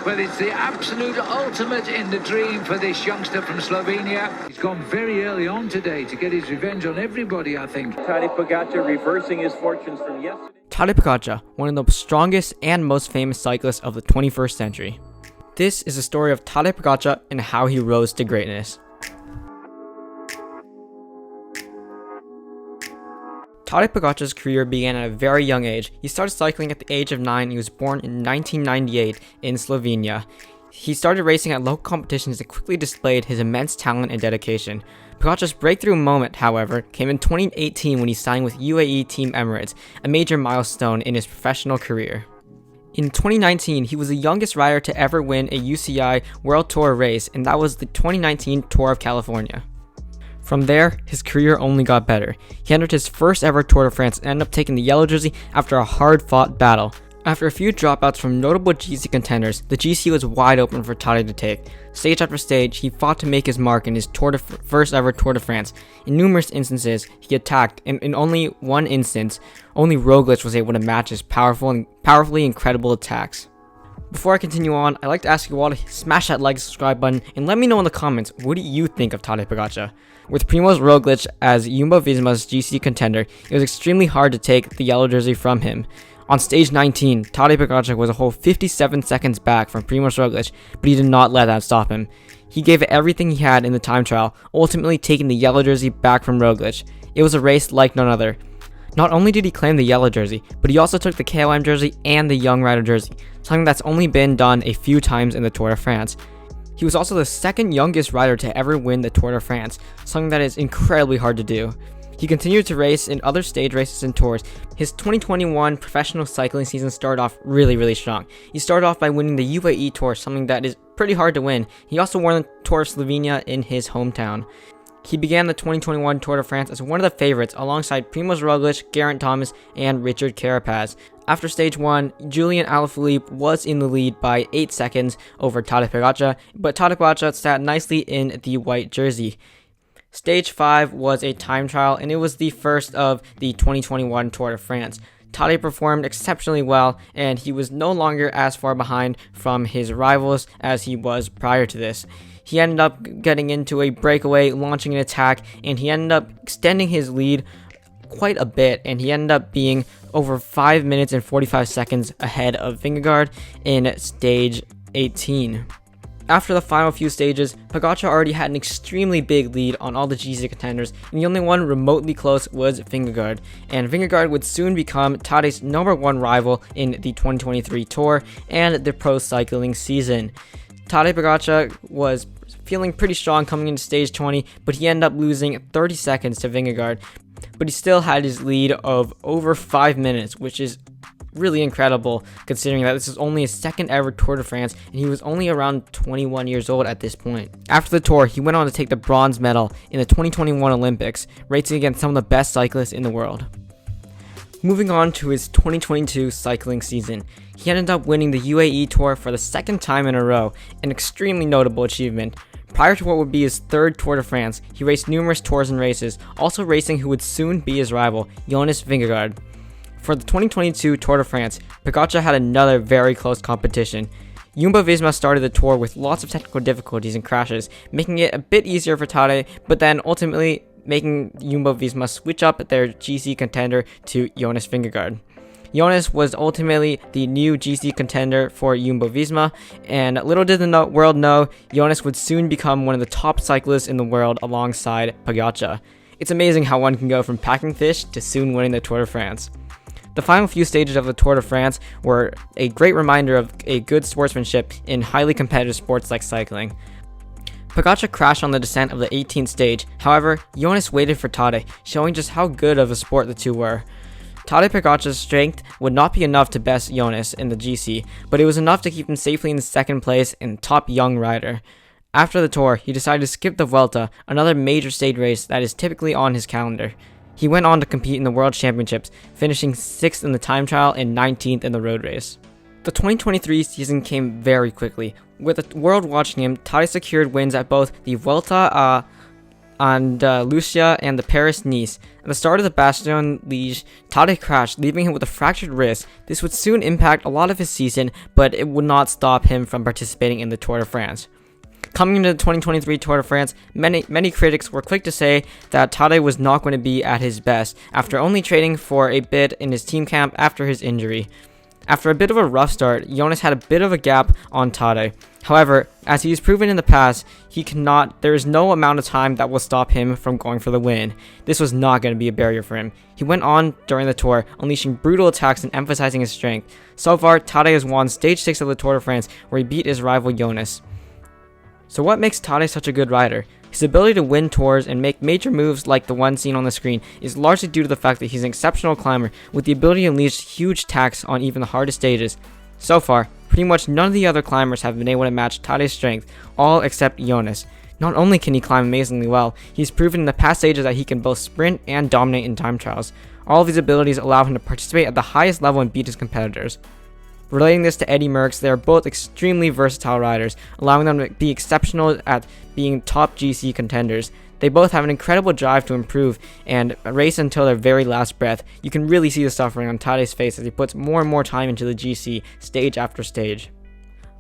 Well, it's the absolute ultimate in the dream for this youngster from Slovenia. He's gone very early on today to get his revenge on everybody, I think. Tadej Pogacar reversing his fortunes from yesterday. Tadej Pogacar, one of the strongest and most famous cyclists of the 21st century. This is the story of Tadej Pogacar and how he rose to greatness. Tadej Pogacar's career began at a very young age. He started cycling at the age of 9. He was born in 1998 in Slovenia. He started racing at local competitions and quickly displayed his immense talent and dedication. Pogacar's breakthrough moment, however, came in 2018 when he signed with UAE Team Emirates, a major milestone in his professional career. In 2019, he was the youngest rider to ever win a UCI World Tour race, and that was the 2019 Tour of California. From there, his career only got better. He entered his first ever Tour de France and ended up taking the yellow jersey after a hard-fought battle. After a few dropouts from notable GC contenders, the GC was wide open for Tadej to take. Stage after stage, he fought to make his mark in his first ever Tour de France. In numerous instances, he attacked, and in only one instance, only Roglic was able to match his powerfully incredible attacks. Before I continue on, I'd like to ask you all to smash that like and subscribe button and let me know in the comments, what do you think of Tadej Pogacar? With Primož Roglic as Jumbo-Visma's GC contender, it was extremely hard to take the yellow jersey from him. On stage 19, Tadej Pogacar was a whole 57 seconds back from Primož Roglic, but he did not let that stop him. He gave it everything he had in the time trial, ultimately taking the yellow jersey back from Roglic. It was a race like none other. Not only did he claim the yellow jersey, but he also took the KOM jersey and the young rider jersey, something that's only been done a few times in the Tour de France. He was also the second youngest rider to ever win the Tour de France, something that is incredibly hard to do. He continued to race in other stage races and tours. His 2021 professional cycling season started off really strong. He started off by winning the UAE Tour, something that is pretty hard to win. He also won the Tour of Slovenia in his hometown. He began the 2021 Tour de France as one of the favorites alongside Primož Roglic, Geraint Thomas, and Richard Carapaz. After stage 1, Julian Alaphilippe was in the lead by 8 seconds over Tadej Pogacar, but Tadej Pogacar sat nicely in the white jersey. Stage 5 was a time trial, and it was the first of the 2021 Tour de France. Tadej performed exceptionally well, and he was no longer as far behind from his rivals as he was prior to this. He ended up getting into a breakaway, launching an attack, and he ended up extending his lead quite a bit, and he ended up being over 5 minutes and 45 seconds ahead of Vingegaard in stage 18. After the final few stages, Pogacar already had an extremely big lead on all the GC contenders, and the only one remotely close was Vingegaard. And Vingegaard would soon become Tadej's #1 rival in the 2023 Tour and the pro cycling season. Tadej Pogacar was feeling pretty strong coming into stage 20, but he ended up losing 30 seconds to Vingegaard. But he still had his lead of over 5 minutes, which is really incredible considering that this is only his second ever Tour de France and he was only around 21 years old at this point. After the Tour, he went on to take the bronze medal in the 2021 Olympics, racing against some of the best cyclists in the world. Moving on to his 2022 cycling season, he ended up winning the UAE Tour for the second time in a row, an extremely notable achievement. Prior to what would be his third Tour de France, he raced numerous tours and races, also racing who would soon be his rival, Jonas Vingegaard. For the 2022 Tour de France, Pogacar had another very close competition. Jumbo-Visma started the tour with lots of technical difficulties and crashes, making it a bit easier for Tadej, but then ultimately making Jumbo-Visma switch up their GC contender to Jonas Vingegaard. Jonas was ultimately the new GC contender for Jumbo-Visma, and little did the world know, Jonas would soon become one of the top cyclists in the world alongside Pogacar. It's amazing how one can go from packing fish to soon winning the Tour de France. The final few stages of the Tour de France were a great reminder of a good sportsmanship in highly competitive sports like cycling. Pogacar crashed on the descent of the 18th stage, however, Jonas waited for Tadej, showing just how good of a sport the two were. Tadej Pogacar's strength would not be enough to best Jonas in the GC, but it was enough to keep him safely in second place and top young rider. After the Tour, he decided to skip the Vuelta, another major stage race that is typically on his calendar. He went on to compete in the World Championships, finishing 6th in the time trial and 19th in the road race. The 2023 season came very quickly. With the world watching him, Tadej secured wins at both the Vuelta a Lucia and the Paris-Nice. At the start of the Bastogne-Liège, Tadej crashed, leaving him with a fractured wrist. This would soon impact a lot of his season, but it would not stop him from participating in the Tour de France. Coming into the 2023 Tour de France, many critics were quick to say that Tadej was not going to be at his best after only training for a bit in his team camp after his injury. After a bit of a rough start, Jonas had a bit of a gap on Tadej. However, as he has proven in the past, there is no amount of time that will stop him from going for the win. This was not going to be a barrier for him. He went on during the tour, unleashing brutal attacks and emphasizing his strength. So far, Tadej has won stage 6 of the Tour de France, where he beat his rival Jonas. So what makes Tadej such a good rider? His ability to win tours and make major moves like the one seen on the screen is largely due to the fact that he's an exceptional climber with the ability to unleash huge attacks on even the hardest stages. So far, pretty much none of the other climbers have been able to match Tadej's strength, all except Jonas. Not only can he climb amazingly well, he's proven in the past stages that he can both sprint and dominate in time trials. All of these abilities allow him to participate at the highest level and beat his competitors. Relating this to Eddy Merckx, they are both extremely versatile riders, allowing them to be exceptional at being top GC contenders. They both have an incredible drive to improve and race until their very last breath. You can really see the suffering on Tadej's face as he puts more and more time into the GC, stage after stage.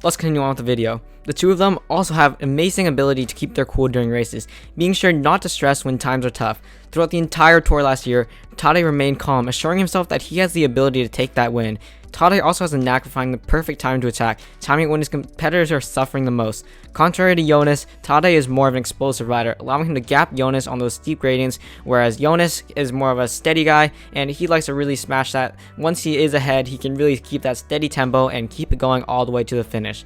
Let's continue on with the video. The two of them also have amazing ability to keep their cool during races, being sure not to stress when times are tough. Throughout the entire tour last year, Tadej remained calm, assuring himself that he has the ability to take that win. Tadej also has a knack for finding the perfect time to attack, timing it when his competitors are suffering the most. Contrary to Jonas, Tadej is more of an explosive rider, allowing him to gap Jonas on those steep gradients, whereas Jonas is more of a steady guy, and he likes to really smash that. Once he is ahead, he can really keep that steady tempo and keep it going all the way to the finish.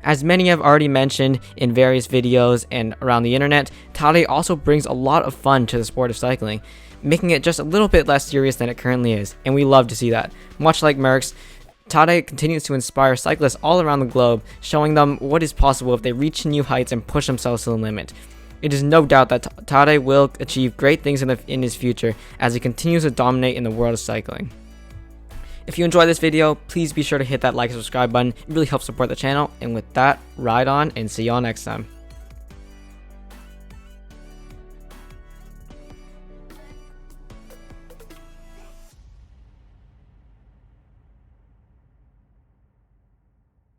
As many have already mentioned in various videos and around the internet, Tadej also brings a lot of fun to the sport of cycling, making it just a little bit less serious than it currently is, and we love to see that. Much like Merckx, Tadej continues to inspire cyclists all around the globe, showing them what is possible if they reach new heights and push themselves to the limit. It is no doubt that Tadej will achieve great things in his future as he continues to dominate in the world of cycling. If you enjoyed this video, please be sure to hit that like and subscribe button. It really helps support the channel. And with that, ride on and see y'all next time.